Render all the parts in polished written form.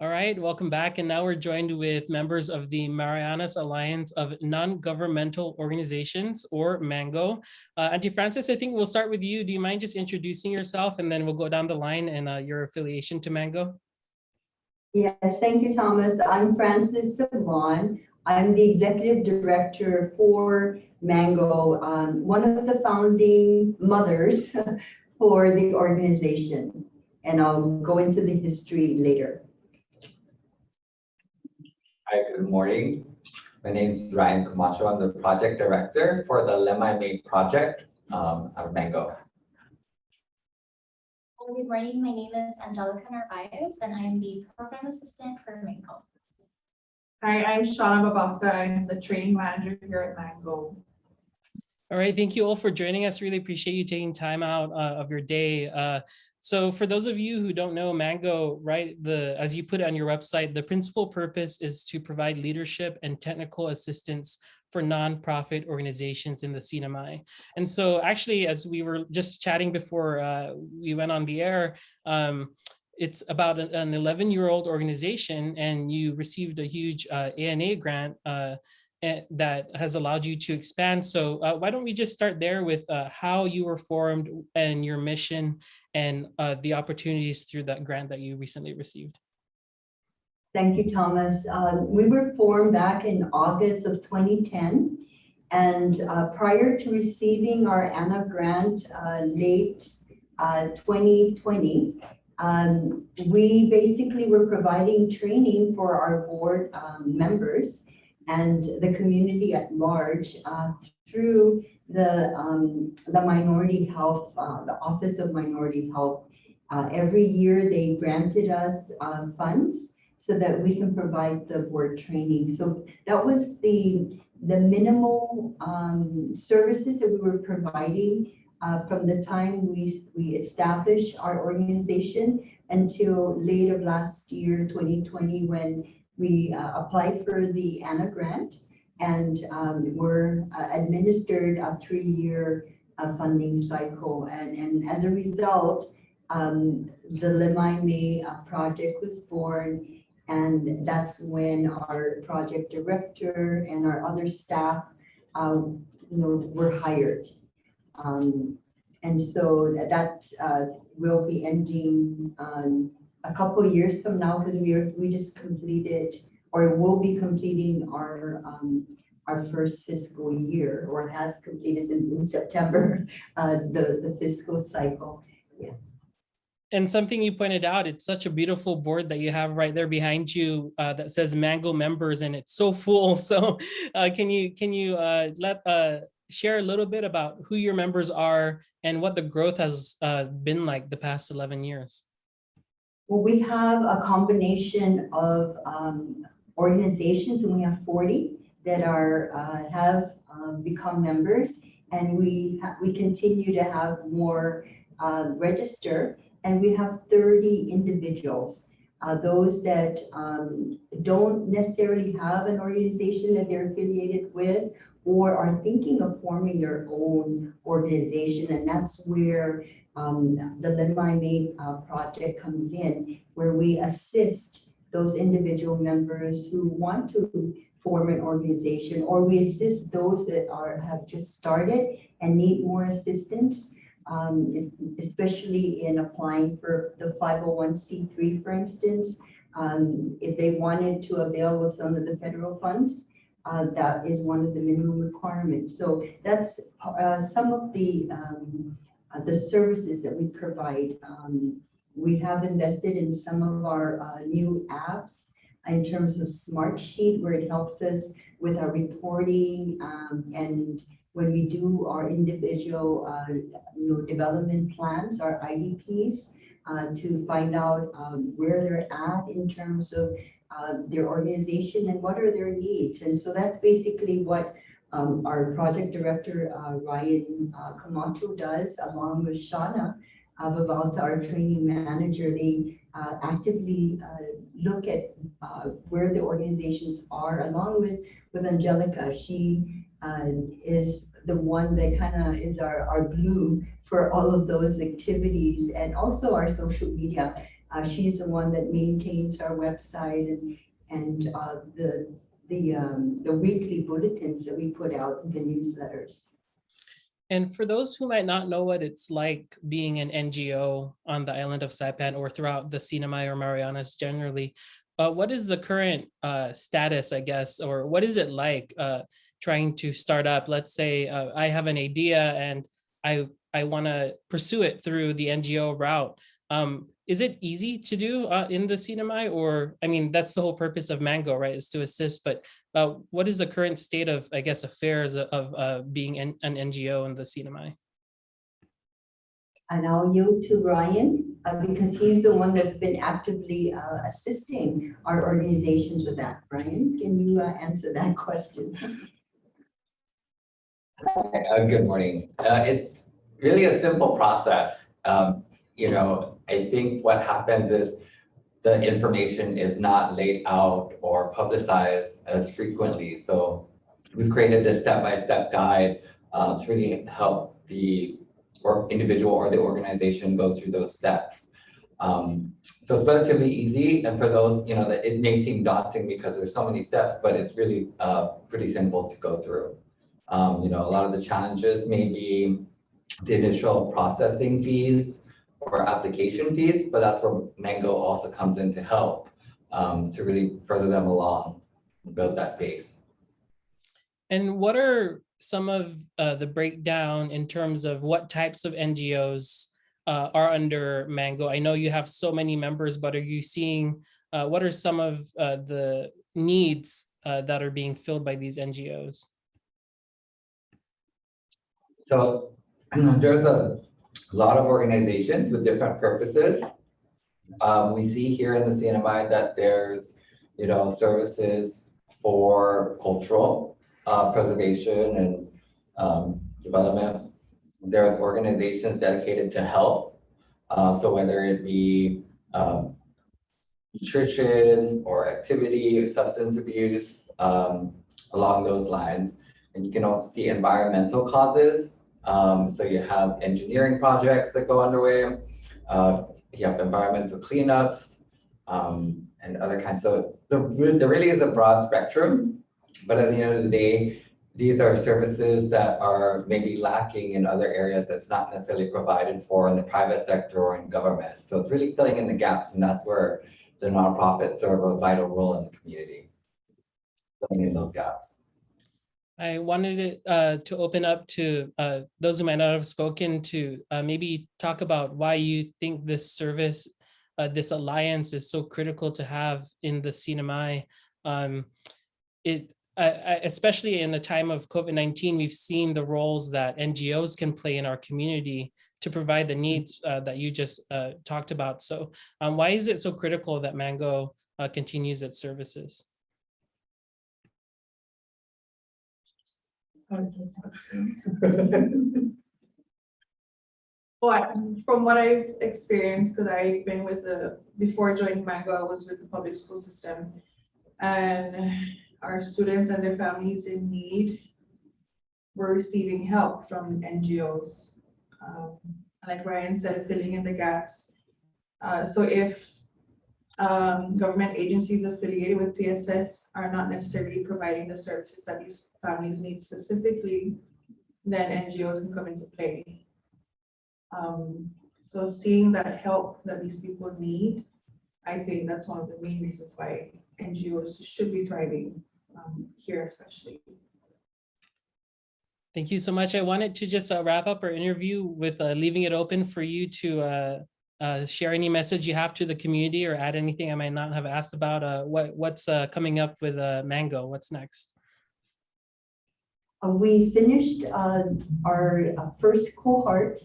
All right, welcome back. And now we're joined with members of the Marianas Alliance of Non-Governmental Organizations, or MANGO. Auntie Frances, I think we'll start with you. Do you mind just introducing yourself, and then we'll go down the line and your affiliation to MANGO? Yes, thank you, Thomas. I'm Frances Savon. I'm the executive director for MANGO, one of the founding mothers for the organization. And I'll go into the history later. Hi, good morning. My name is Ryan Camacho. I'm the project director for the Lemai Made project at Mango. Good morning. My name is Angelica Narvaez, and I'm the program assistant for Mango. Hi, I'm Shauna Babaka. I'm the training manager here at Mango. All right, thank you all for joining us. Really appreciate you taking time out of your day. So for those of you who don't know Mango, right, as you put it on your website, the principal purpose is to provide leadership and technical assistance for nonprofit organizations in the CNMI. And so actually, as we were just chatting before we went on the air, it's about an 11-year-old organization, and you received a huge ANA grant that has allowed you to expand. So why don't we just start there with how you were formed and your mission and the opportunities through that grant that you recently received. Thank you, Thomas. We were formed back in August of 2010. And prior to receiving our ANA grant late 2020, we basically were providing training for our board members and the community at large through the Minority Health, the Office of Minority Health. Every year they granted us funds so that we can provide the board training. So that was the minimal services that we were providing from the time we established our organization until late of last year, 2020, when we applied for the ANA grant and were administered a 3-year funding cycle. And as a result, the Lemai May project was born, and that's when our project director and our other staff were hired. And so that will be ending a couple of years from now, because we just completed, or will be completing our first fiscal year, or has completed in September, the fiscal cycle. Yes. And something you pointed out, it's such a beautiful board that you have right there behind you that says Mango members, and it's so full. So can you share a little bit about who your members are and what the growth has been like the past 11 years? Well, we have a combination of organizations, and we have 40 that have become members, and we continue to have more register, and we have 30 individuals. Those that don't necessarily have an organization that they're affiliated with, or are thinking of forming their own organization, and that's where the Lemai Made project comes in, where we assist those individual members who want to form an organization, or we assist those that have just started and need more assistance, especially in applying for the 501c3, for instance. If they wanted to avail of some of the federal funds, that is one of the minimum requirements. So that's some of the services that we provide. We have invested in some of our new apps in terms of Smart Sheet, where it helps us with our reporting, and when we do our individual development plans, our IDPs, to find out where they're at in terms of their organization and what are their needs. And so that's basically what our project director, Ryan Camacho, does, along with Shauna Babaka, our training manager. They actively look at where the organizations are, along with Angelica. She is the one that kind of is our glue for all of those activities, and also our social media. She's the one that maintains our website and the weekly bulletins that we put out in the newsletters. And for those who might not know what it's like being an NGO on the island of Saipan or throughout the CNMI or Marianas generally, what is the current status, I guess, or what is it like trying to start up? Let's say I have an idea and I want to pursue it through the NGO route. Is it easy to do in the CNMI? Or, I mean, that's the whole purpose of Mango, right, is to assist. But what is the current state of, I guess, affairs of being an NGO in the CNMI? And I'll yield to Ryan because he's the one that's been actively assisting our organizations with that. Ryan, can you answer that question? Good morning. It's really a simple process. I think what happens is the information is not laid out or publicized as frequently. So we've created this step-by-step guide to really help the individual or the organization go through those steps. So it's relatively easy, and for those, that it may seem daunting because there's so many steps, but it's really pretty simple to go through. A lot of the challenges may be the initial processing fees or application fees, but that's where Mango also comes in to help to really further them along and build that base. And what are some of the breakdown in terms of what types of NGOs are under Mango? I know you have so many members, but are you seeing, what are some of the needs that are being filled by these NGOs? So there's a lot of organizations with different purposes. We see here in the CNMI that there's, services for cultural preservation and development. There's organizations dedicated to health. So whether it be nutrition or activity or substance abuse, along those lines. And you can also see environmental causes. So you have engineering projects that go underway. You have environmental cleanups and other kinds. So there really is a broad spectrum, but at the end of the day, these are services that are maybe lacking in other areas that's not necessarily provided for in the private sector or in government. So it's really filling in the gaps, and that's where the nonprofits serve a vital role in the community, filling in those gaps. I wanted it to open up to those who might not have spoken to maybe talk about why you think this service, this alliance is so critical to have in the CNMI. Especially in the time of COVID-19, we've seen the roles that NGOs can play in our community to provide the needs that you just talked about. So why is it so critical that Mango continues its services? Well, from what I've experienced, because I've been before joining Mango, I was with the public school system, and our students and their families in need were receiving help from NGOs. Like Ryan said, filling in the gaps. So if government agencies affiliated with PSS are not necessarily providing the services that these families need specifically, then NGOs can come into play. So seeing that help that these people need, I think that's one of the main reasons why NGOs should be thriving here especially. Thank you so much. I wanted to just wrap up our interview with leaving it open for you to share any message you have to the community or add anything I might not have asked about. What's coming up with Mango? What's next? We finished our first cohort.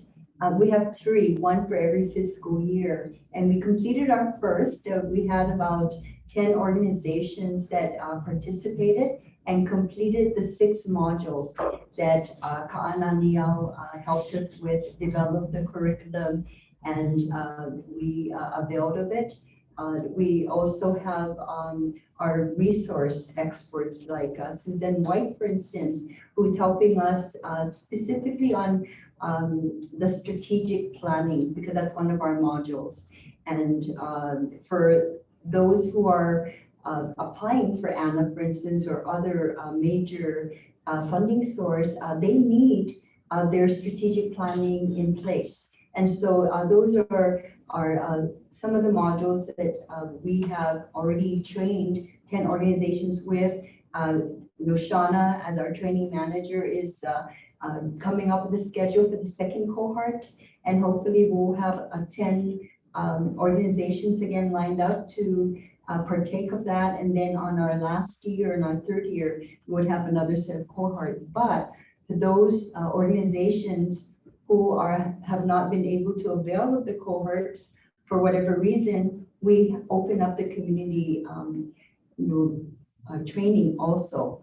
We have 3, 1 for every fiscal year, and we completed our first. We had about 10 organizations that participated and completed the 6 modules that Ka'ananiao helped us with, develop the curriculum, and we availed of it. We also have our resource experts like Susan White, for instance, who's helping us specifically on the strategic planning, because that's one of our modules. And for those who are applying for ANA, for instance, or other major funding source, they need their strategic planning in place. And so those are some of the modules that we have already trained 10 organizations with. Shauna, as our training manager, is coming up with a schedule for the second cohort, and hopefully we'll have 10 organizations again lined up to partake of that. And then on our last year and our third year, we would have another set of cohort. But for those organizations who have not been able to avail of the cohorts for whatever reason, we open up the community training also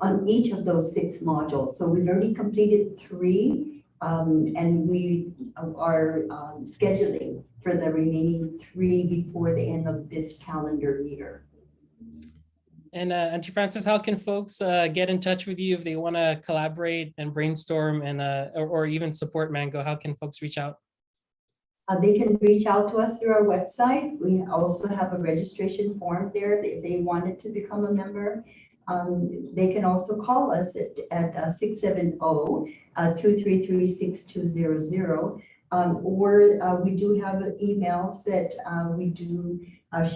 on each of those 6 modules. So we've already completed 3, and we are scheduling for the remaining 3 before the end of this calendar year. And Auntie Frances, how can folks get in touch with you if they want to collaborate and brainstorm and or even support Mango? How can folks reach out? They can reach out to us through our website. We also have a registration form there if they wanted to become a member. They can also call us at 670-233-6200. Or we do have emails that we do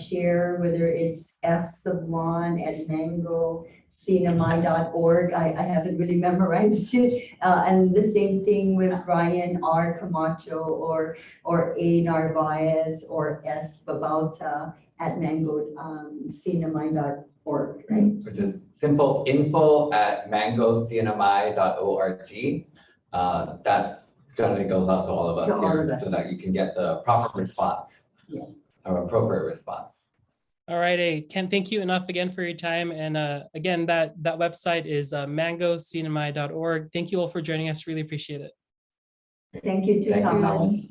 share, whether it's f1@mango.cnmi.org. I haven't really memorized it. And the same thing with Brian R. Camacho or A. Narvaez or S. Babauta at mango.cnmi.org, right? Which is simple, info@mangocnmi.org. That generally goes out to all of us here so that you can get the proper response. Yes. Or appropriate response. All right, hey, Ken, thank you enough again for your time. And again, that website is mangocnmi.org. Thank you all for joining us. Really appreciate it. Thank you too, Thank you, Thomas. Thomas.